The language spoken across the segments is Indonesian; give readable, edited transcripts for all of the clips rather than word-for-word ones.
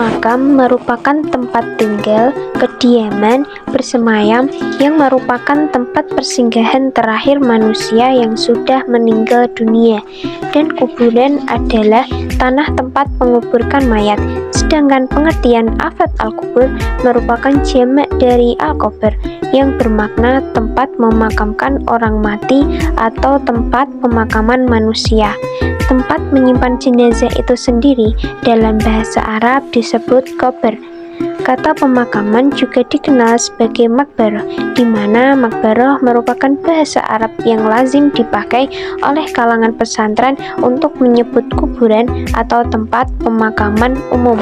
Makam merupakan tempat tinggal, kediaman, bersemayam yang merupakan tempat persinggahan terakhir manusia yang sudah meninggal dunia, dan kuburan adalah tanah tempat menguburkan mayat. Sedangkan pengertian afat al-qubur merupakan jamak dari al-qabr yang bermakna tempat memakamkan orang mati atau tempat pemakaman manusia. Tempat menyimpan jenazah itu sendiri dalam bahasa Arab disebut qabr. Kata pemakaman juga dikenal sebagai makbarah, di mana makbarah merupakan bahasa Arab yang lazim dipakai oleh kalangan pesantren untuk menyebut kuburan atau tempat pemakaman umum.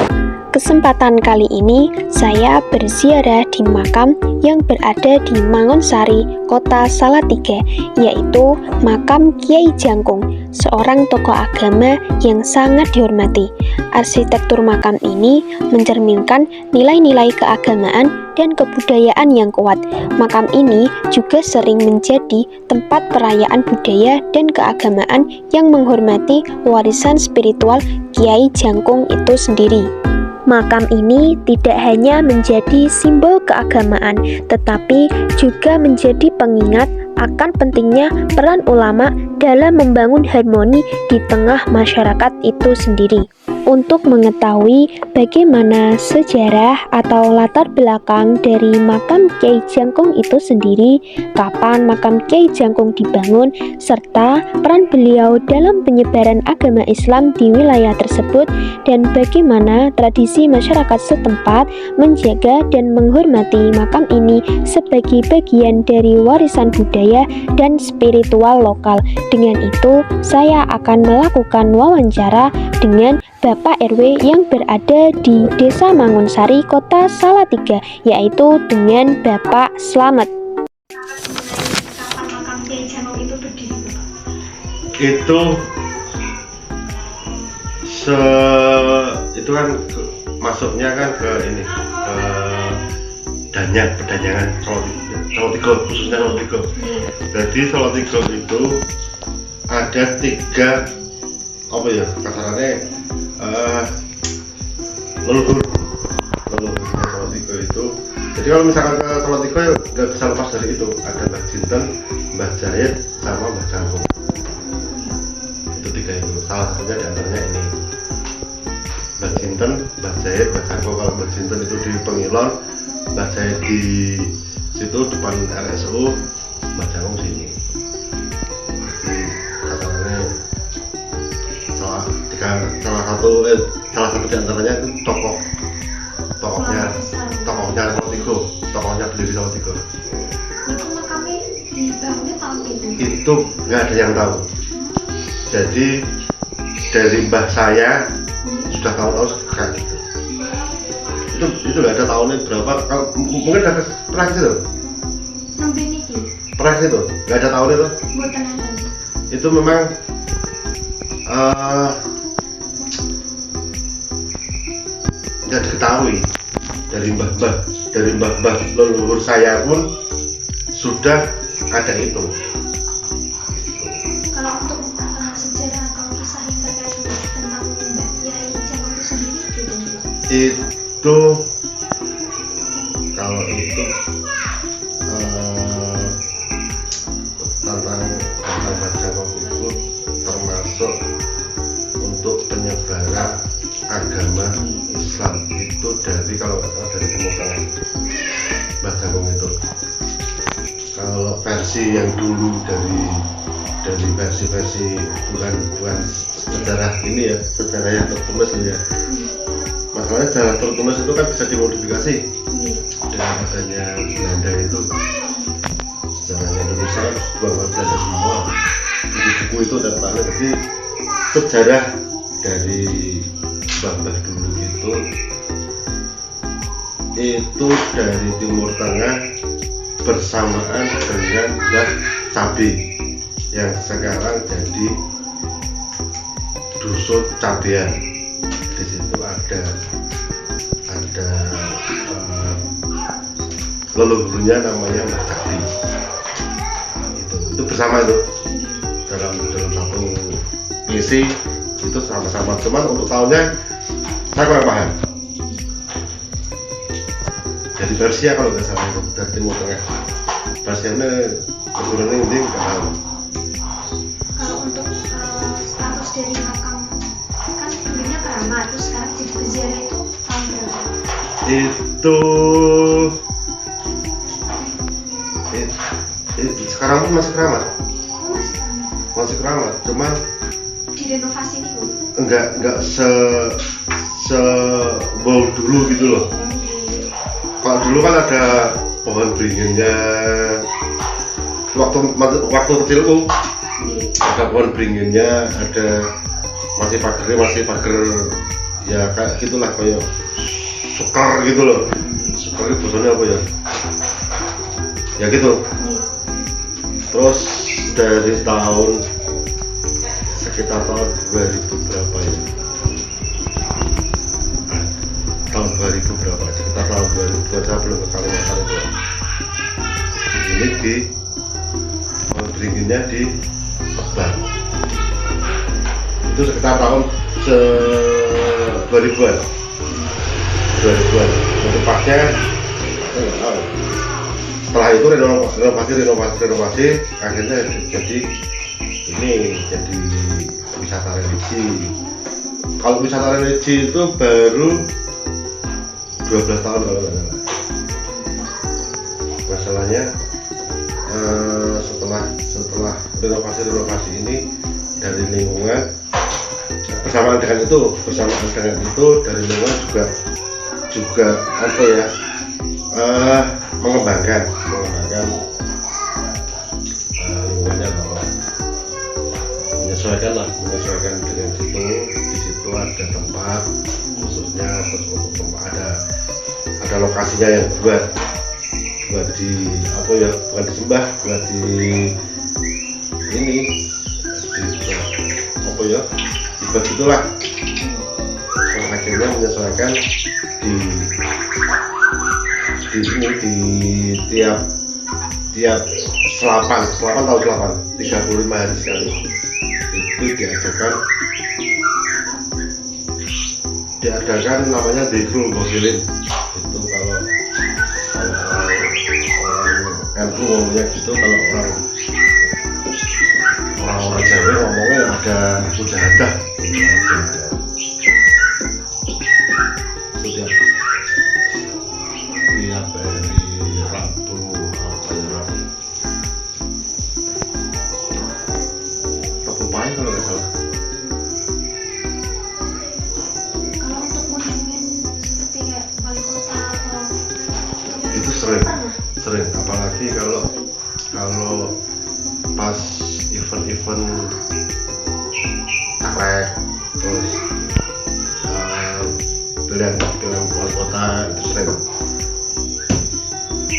Kesempatan kali ini saya berziarah di makam yang berada di Mangonsari, Kota Salatiga, yaitu makam Kiai Jangkung, seorang tokoh agama yang sangat dihormati. Arsitektur makam ini mencerminkan nilai-nilai keagamaan dan kebudayaan yang kuat. Makam ini juga sering menjadi tempat perayaan budaya dan keagamaan yang menghormati warisan spiritual Kiai Jangkung itu sendiri. Makam ini tidak hanya menjadi simbol keagamaan, tetapi juga menjadi pengingat akan pentingnya peran ulama dalam membangun harmoni di tengah masyarakat itu sendiri. Untuk mengetahui bagaimana sejarah atau latar belakang dari makam Kiai Jangkung itu sendiri, kapan makam Kiai Jangkung dibangun, serta peran beliau dalam penyebaran agama Islam di wilayah tersebut, dan bagaimana tradisi masyarakat setempat menjaga dan menghormati makam ini sebagai bagian dari warisan budaya dan spiritual lokal. Dengan itu, saya akan melakukan wawancara dengan Bapak RW yang berada di Desa Mangonsari, Kota Salatiga, yaitu dengan Bapak Slamet. Kapan makam Kiai Jangkung itu berdiri? Itu kan masuknya kan ke ini, ke pedanyangan Salatiga, khususnya Salatiga. Jadi Salatiga itu ada 3 kasarannya leluhur Salatiga itu. Jadi kalau misalkan ke Salatiga ya nggak bisa lepas dari itu, ada Mbah Jinten, Mbah Jahit, sama Mbah Jangkung. Itu 3 itu, salah satunya diantaranya ini Mbah Jinten, Mbah Jahit, Mbah Jangkung. Kalau Mbah Jinten itu di Pengilon, Mbah Jahit di situ depan RSU, Mbah Jangkung sini. Jadi kasarannya salah satu diantaranya itu tokohnya pendiri Salatiga. Itu makamnya dibangunnya tahun Itu nggak ada yang tahu. Jadi dari mbah saya sudah tahu kayak gitu. Itu nggak ada tahunnya berapa. Kalau mungkin ada pernah gitu. Pernah itu nggak ada tahun itu. Itu memang nggak diketahui dari mbah leluhur saya pun sudah ada itu. Kalau untuk sejarah atau kisah yang terkait tentang Mbah Kiai Jangkung itu sendiri Itu kalau itu tentang Mbah Jangkung itu termasuk untuk penyebaran agama Islam itu dari, kalau nggak salah, dari Timur Tengah. Mbah Jangkung itu kalau versi yang dulu dari versi bukan sejarah ini ya, sejarah yang tertulis ya. Masalahnya sejarah tertulis itu kan bisa dimodifikasi dengan adanya Belanda itu. Sejarahnya Indonesia kan bukan Belanda semua, buku itu tentangnya. Jadi sejarah dari mbah dulu itu dari Timur Tengah bersamaan dengan Mbah Cabe yang sekarang jadi dusun Cabean. Di situ ada leluhurnya namanya Mbah Cabe. Itu bersama itu dalam satu misi itu sama-sama, cuman untuk tahunnya saya kurang paham. dari Persia kalau nggak salah itu, dari Timur Tengah. Persia ini keturunannya ini nggak tahu. Kalau untuk status dari makam kan dulunya keramat, terus sekarang jadi peziarah itu tahun berapa? Itu sekarang pun masih keramat, Oh, masih keramat. masih keramat, cuman Direnovasi nih Bu. enggak se bau dulu gitu loh. Kalau dulu kan ada pohon beringinnya, waktu kecilku ada pohon beringinnya, ada masih pagar ya kayak gitulah, kayak sukar gitu loh. Sukar itu bahasanya apa ya? Ya gitu. Terus dari sekitar tahun 2000 berapa ya? Tahun 2000 berapa? Sekitar tahun 2000 saya belum ke Kalimantan itu. Ini di beringinnya di Tebang. Itu sekitar tahun 2000-an. Untuk pasnya enggak tahu. Setelah itu renovasi akhirnya jadi wisata religi. Kalau wisata religi itu baru 12 tahun kalau nggak salah. Masalahnya setelah renovasi ini dari lingkungan bersamaan dengan itu dari lingkungan juga apa ya, mengembangkan lingkungannya, bahwa menyesuaikan dengan di situ ada tempat khususnya, terus untuk tempat ada lokasinya yang buat di apa ya, bukan disembah, buat di apa ya, buat itulah. Akhirnya menyesuaikan di tiap selapan tahun 35 hari sekali itu diadakan namanya Dhikrul Ghossilin. Itu kalau orang NU ngomongnya gitu, kalau orang Jawa ngomongnya ada mujahadah. Tiap hari Rabu Pahing kalau nggak salah. Kalau untuk kunjungan seperti kayak wali kota atau Itu sering, apalagi kalau pas event takrek, terus pilihan wali kota itu sering.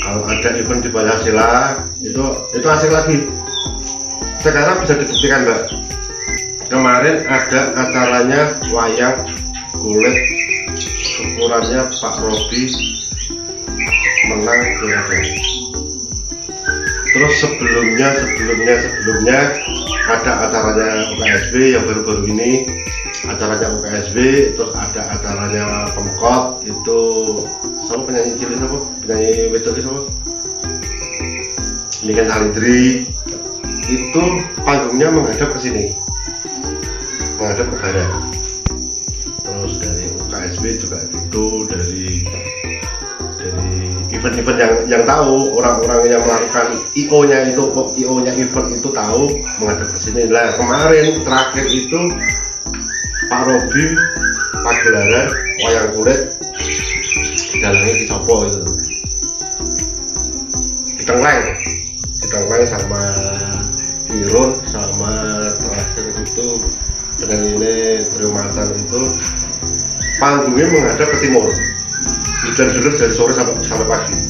Kalau ada event di Pancasila itu asik lagi. Sekarang bisa dibuktikan, Mbak. Kemarin ada acaranya wayang kulit, syukurannya Pak Robi menang pilkada. Terus sebelumnya ada acaranya UKSB yang baru-baru ini, acaranya UKSB, terus ada acaranya Pemkot, itu sama penyanyi cilik, sama penyanyi wedok sama ini kan Alidri, itu panggungnya menghadap ke sini, menghadap ke barat. Terus dari UKSB juga gitu, dari event-event yang tahu, orang-orang yang melakukan IO-nya event itu tahu menghadap ke sini. Lah kemarin terakhir itu Pak Robi pagelaran wayang kulit dalamnya di Sopo itu, di Tengkleng sama Irun, sama terakhir itu dengan ini Triumacan, itu panggungnya menghadap ke timur, hujan dari sore sampai pagi.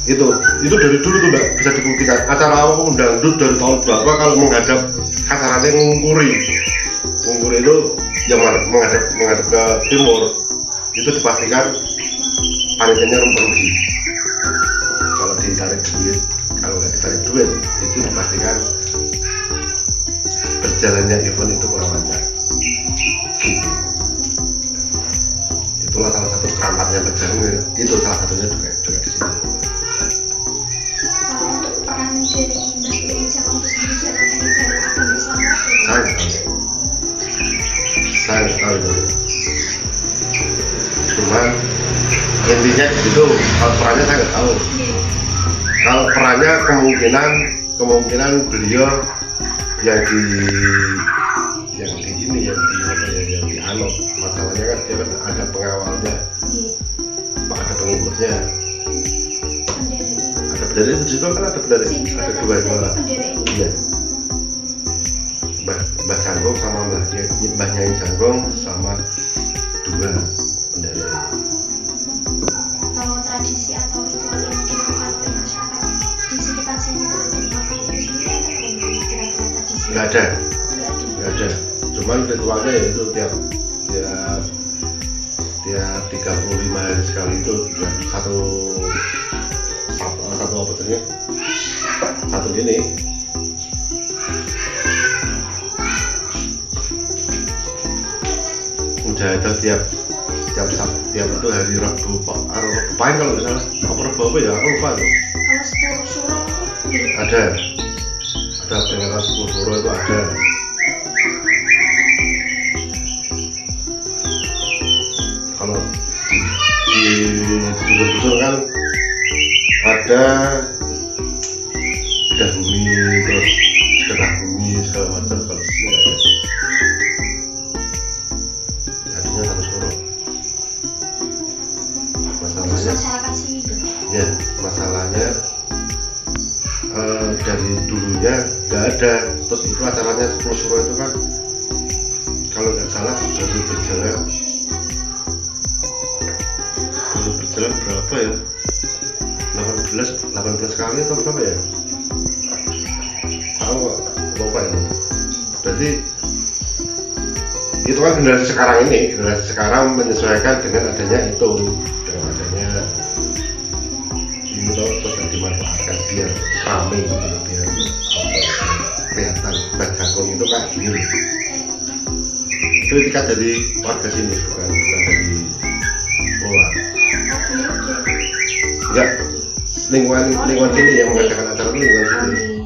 Itu dari dulu tuh, Mbak, bisa dibuktikan. Acara apapun dangdut dari tahun berapa kalau menghadap kasarannya ngungkuri itu yang menghadap ke timur, itu dipastikan panitianya rugi. Kalau ditarik duit, kalau nggak ditarik duit, itu dipastikan berjalannya event itu kurang lancar. Gitu. Itulah salah satu keramatnya berjalan. itu salah satunya juga di situ. Kalau untuk peran dari Mbah Kiai Jangkong itu sendiri dalam penyebaran agama Islam apa? Saya nggak tahu itu. Cuman intinya di situ, kalau perannya saya nggak tahu. Kalau perannya kemungkinan beliau yang di anut. Masalahnya kan dia kan ada pengawalnya, ada pengikutnya, ada bendera itu situ kan ada bendera, ada dua. Iya. Mbah Jangkong sama Mbah Nyai Jangkong sama dua bendera. Kalau tradisi atau ritual yang dilakukan oleh masyarakat di sekitar sini terhadap makam itu sendiri ada kira-kira tradisi? Nggak ada. Cuman ritualnya itu tiap 35 hari sekali itu satu apa tadi? Satu gini. Udah ada tiap itu hari Rabu Paing kalau nggak salah. Apa Rabu apa ya? Aku lupa tuh. Kalau 10 suro itu Ada peringatan 10 suro itu ada. Kalau di dusun kan ada bedah bumi, terus sedekah bumi segala macam. Kalau di sini ada. Artinya satu suro. masyarakat sini dong. Ya, masalahnya dari dulunya nggak ada. Terus itu acaranya 10 suro itu kan kalau nggak salah baru berjalan berapa ya? 18 kali atau berapa ya? Tahu nggak? Lupa ya. Berarti itu kan generasi sekarang menyesuaikan dengan adanya itu, dengan adanya ini terus dimanfaatkan biar ramai gitu, biar kelihatan Mbah Jangkong itu kayak gini. Itu etikat dari warga sini, bukan dari luar. Enggak, lingkungan sini yang mengadakan acara itu lingkungan sini.